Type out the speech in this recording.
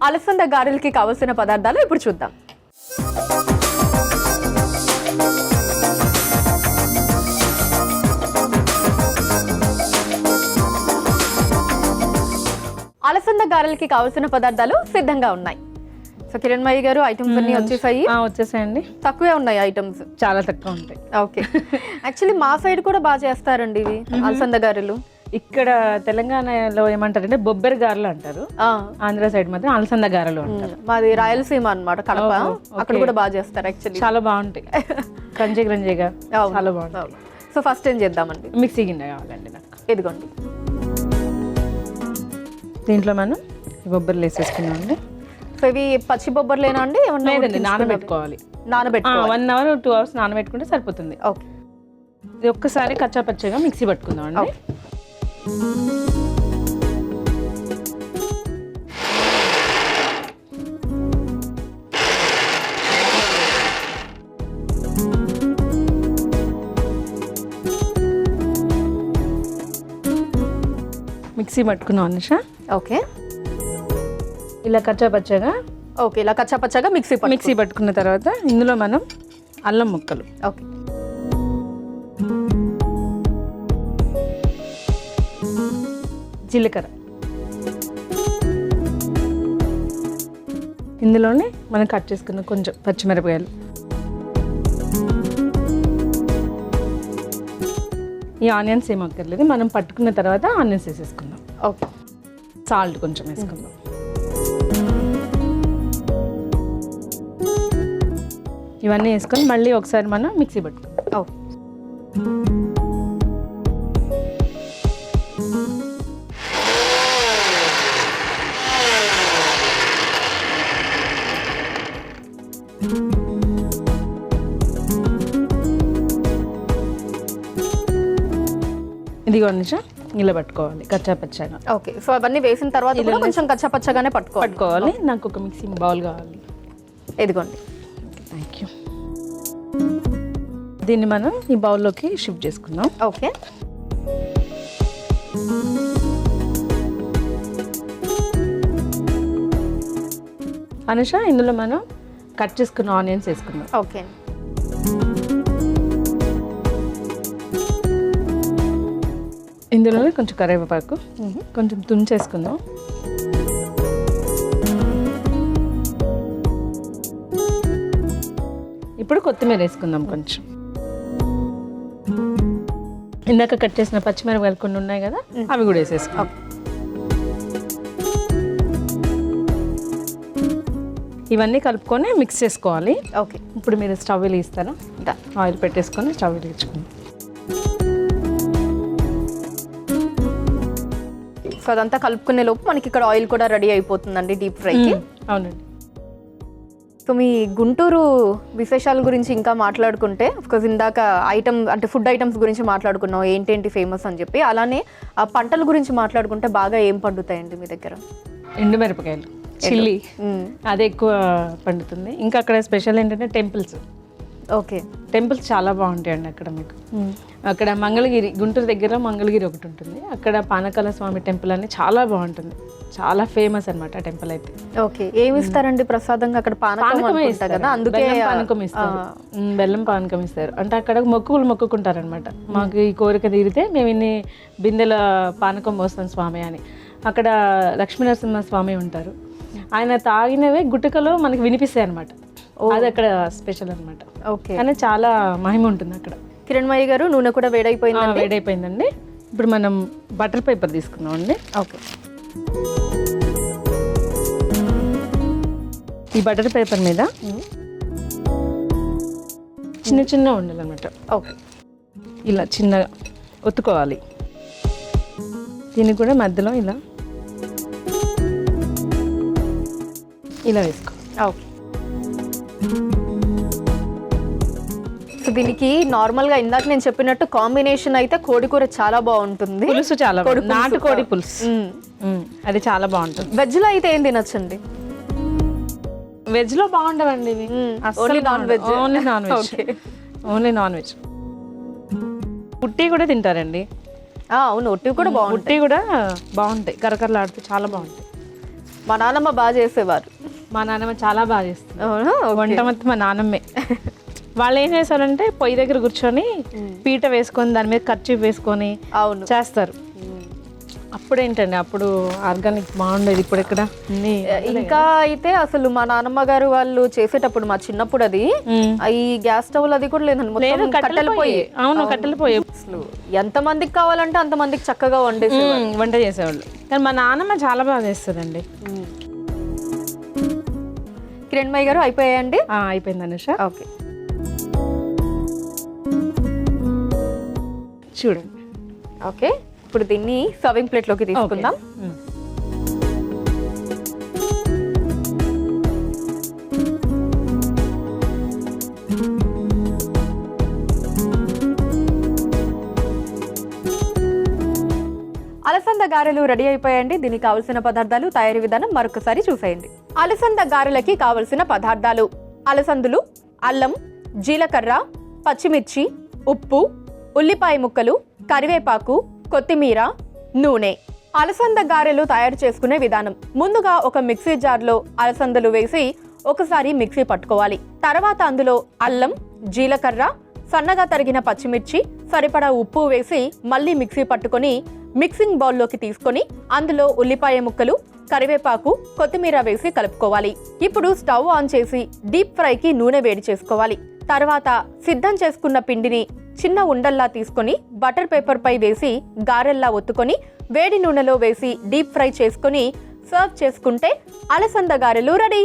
అలసంద గారెలకి కావలసిన పదార్థాలు ఇప్పుడు చూద్దాం. అలసంద గారెలకి కావలసిన పదార్థాలు సిద్ధంగా ఉన్నాయి. సో కిరణ్మయి గారు, ఐటమ్స్ అన్ని వచ్చేసాయండి. తక్కువే ఉన్నాయి ఐటమ్స్, చాలా తక్కువ ఉంటాయి. ఓకే. యాక్చువల్లీ మా సైడ్ కూడా బాగా చేస్తారండి ఇవి అలసంద గారెలు. ఇక్కడ తెలంగాణలో ఏమంటారంటే బొబ్బరి గారెలు అంటారు, ఆంధ్ర సైడ్ మాత్రం అలసంద గారెలు అంటారు. మాది రాయలసీమ అన్నమాట, కడప. అక్కడ కూడా బాగా చేస్తారు యాక్చువల్లీ, చాలా బాగుంటాయి. క్రంచీ క్రంచీగా చాలా బాగుంటాయి. సో ఫస్ట్ ఏం చేద్దామండి? మిక్సీ గిన్నె కావాలండి నాకు. ఇదిగోండి. దీంట్లో మనం బొబ్బర్లు వేసేసుకున్నాం అండి. సో ఇవి పచ్చి బొబ్బర్లేనా అండి? లేదండి, నానబెట్టుకోవాలి. 1 hour 2 hours నానబెట్టుకుంటే సరిపోతుంది. ఓకే. ఇది ఒక్కసారి కచ్చా పచ్చగా మిక్సీ పట్టుకుందాం అండి. మిక్సీ పట్టుకున్నాం అనుష. ఓకే. ఇలా కచ్చా పచ్చగా. ఓకే, ఇలా కచ్చా పచ్చగా మిక్సీ పట్టుకున్న తర్వాత ఇందులో మనం అల్లం ముక్కలు, ఓకే, జీలకర్ర, ఇందులోనే మనం కట్ చేసుకున్న కొంచెం పచ్చిమిరపకాయలు, ఈ ఆనియన్స్ ఏం అక్కర్లేదు, మనం పట్టుకున్న తర్వాత ఆనియన్స్ వేసేసుకుందాం. ఓకే. సాల్ట్ కొంచెం వేసుకుందాం. ఇవన్నీ వేసుకొని మళ్ళీ ఒకసారి మనం మిక్సీ పట్టుకుందాం. ఓకే. ఇదిగో నిమిషం ఇలా పట్టుకోవాలి కచ్చా పచ్చగా. ఓకే. సో అవన్నీ వేసిన తర్వాత కూడా కొంచెం కచ్చా పచ్చగానే పట్టుకోవాలి. నాకు ఒక మిక్సింగ్ బౌల్ కావాలి. ఇదిగోండి. Thank you. దీన్ని మనం ఈ బౌల్లోకి షిఫ్ట్ చేసుకుందాం. ఓకే. అనుష, ఇందులో మనం కట్ చేసుకున్న ఆనియన్స్ వేసుకుందాం. ఓకే. ఇందులోనే కొంచెం కరివేపాకు, కొంచెం తుంచేసుకుందాం. ఇప్పుడు కొత్తిమీర వేసుకుందాం కొంచెం. ఇందాక కట్ చేసిన పచ్చిమిరపకాయలు కొన్ని ఉన్నాయి కదా, అవి కూడా వేసేసుకుందాం. ఇవన్నీ కలుపుకొని మిక్స్ చేసుకోవాలి. ఓకే. ఇప్పుడు మీరు స్టవ్ వెలిగిస్తారా? ఆయిల్ పెట్టేసుకొని స్టవ్ వెలిగించుకుందాం. సో అదంతా కలుపుకునే లోపు మనకి ఇక్కడ ఆయిల్ కూడా రెడీ అయిపోతుందండి డీప్ ఫ్రైకి. అవునండి. సో మీ గుంటూరు విశేషాల గురించి ఇంకా మాట్లాడుకుంటే, అఫ్కోర్స్ ఇందాక ఫుడ్ ఐటమ్స్ గురించి మాట్లాడుకున్నాం, ఏంటేంటి ఫేమస్ అని చెప్పి. అలానే ఆ పంటల గురించి మాట్లాడుకుంటే బాగా ఏం పండుతాయండి మీ దగ్గర? ఎండుమిరపకాయలు, చిల్లీ, అదే ఎక్కువ పండుతుంది. ఇంకా అక్కడ స్పెషల్ ఏంటంటే టెంపుల్స్. ఓకే. టెంపుల్స్ చాలా బాగుంటాయండి అక్కడ. మీకు అక్కడ మంగళగిరి, గుంటూరు దగ్గర మంగళగిరి ఒకటి ఉంటుంది, అక్కడ పానకాల స్వామి టెంపుల్ అని చాలా బాగుంటుంది, చాలా ఫేమస్ అనమాట టెంపుల్ అయితే. ఓకే. ఏమి ఇస్తారండి ప్రసాదంగా అక్కడ? పానకం ఇస్తారు కదా, అందుకే పానకం ఇస్తారు. బెల్లం పానకం ఇస్తారు. అంటే అక్కడ మొక్కులు మొక్కుకుంటారనమాట, మాకు ఈ కోరిక తీరితే మేము ఇన్ని బిందెల పానకం పోస్తాం స్వామి అని. అక్కడ లక్ష్మీనరసింహ స్వామి ఉంటారు, ఆయన తాగినవే గుట్టకలో మనకి వినిపిస్తాయి అనమాట. అది అక్కడ స్పెషల్ అనమాట. ఓకే. కానీ చాలా మహిమ ఉంటుంది అక్కడ. కిరణ్మయి గారు, నూనె కూడా వేడైపోయిందండి. ఇప్పుడు మనం బటర్ పేపర్ తీసుకుందాం అండి. ఓకే. ఈ బటర్ పేపర్ మీద చిన్న చిన్న ఉండాలన్నమాట. ఓకే. ఇలా చిన్నగా ఒత్తుకోవాలి. దీన్ని కూడా మధ్యలో ఇలా వేసుకో. ఓకే. సో దీనికి నార్మల్గా ఇందాక నేను చెప్పినట్టు కాంబినేషన్ అయితే కోడి కూర చాలా బాగుంటుంది. పులుసు చాలా నాటుకోడి పులుసు, అది చాలా బాగుంటుంది. వెజ్లో అయితే ఏం తినొచ్చండి? వెజ్లో బాగుండవండి ఇవి, only non veg. Only non veg. ఉట్టి కూడా తింటారండి. అవును, ఉట్టి కూడా బాగుంటాయి. ఉట్టి కూడా బాగుంటాయి, కరకరలాడుతూ చాలా బాగుంటాయి. మా నాన్నమ్మ బాగా చేసేవారు. మా నాన్నమ్మ చాలా బాగా చేస్తుంది అవునా? వంట మొత్తం మా నాన్నమ్మే. వాళ్ళు ఏం చేస్తారంటే పొయ్యి దగ్గర కూర్చొని పీట వేసుకొని దాని మీద ఖర్చు వేసుకొని అవును చేస్తారు. అప్పుడు ఏంటండి, అప్పుడు ఆర్గానిక్ బాగుండేది. ఇప్పుడు ఎక్కడ ఇంకా అయితే అసలు మా నాన్నమ్మ గారు వాళ్ళు చేసేటప్పుడు మా చిన్నప్పుడు అది ఈ గ్యాస్ స్టవ్ అది కూడా లేదండి, మొత్తం కట్టెలు పోయి. అవును, కట్టెలు పోయి. అసలు ఎంత మందికి కావాలంటే అంత మందికి చక్కగా వంట చేసేవాళ్ళు. కానీ మా నాన్నమ్మ చాలా బాగా చేస్తుందండి. కిరణ్మయ్య గారు అయిపోయాయండి? అయిపోయింది అనుష. ఓకే, చూడండి. ఓకే, ఇప్పుడు దీన్ని సర్వింగ్ ప్లేట్లోకి తీసుకుందాం. అలసంద గారెలు రెడీ అయిపోయాయండి. దీనికి కావలసిన పదార్థాలు, తయారీ విధానం మరొకసారి చూసేయండి. అలసంద గారెలకి కావలసిన పదార్థాలు: అలసందులు, అల్లం, జీలకర్ర, పచ్చిమిర్చి, ఉప్పు, ఉల్లిపాయ ముక్కలు, కరివేపాకు, కొత్తిమీర, నూనె. అలసంద గారెలు తయారు చేసుకునే విధానం: ముందుగా ఒక మిక్సీ జార్లో అలసందలు వేసి ఒకసారి మిక్సీ పట్టుకోవాలి. తర్వాత అందులో అల్లం, జీలకర్ర, సన్నగా తరిగిన పచ్చిమిర్చి, సరిపడా ఉప్పు వేసి మళ్ళీ మిక్సీ పట్టుకొని మిక్సింగ్ బౌల్లోకి తీసుకొని అందులో ఉల్లిపాయ ముక్కలు, కరివేపాకు, కొత్తిమీర వేసి కలుపుకోవాలి. ఇప్పుడు స్టవ్ ఆన్ చేసి డీప్ ఫ్రైకి నూనె వేడి చేసుకోవాలి. తర్వాత సిద్ధం చేసుకున్న పిండిని చిన్న ఉండల్లా తీసుకొని బటర్ పేపర్ పై వేసి గారెల్లా ఒత్తుకొని వేడి నూనెలో వేసి డీప్ ఫ్రై చేసుకొని సర్వ్ చేసుకుంటే అలసంద గారెలు రెడీ.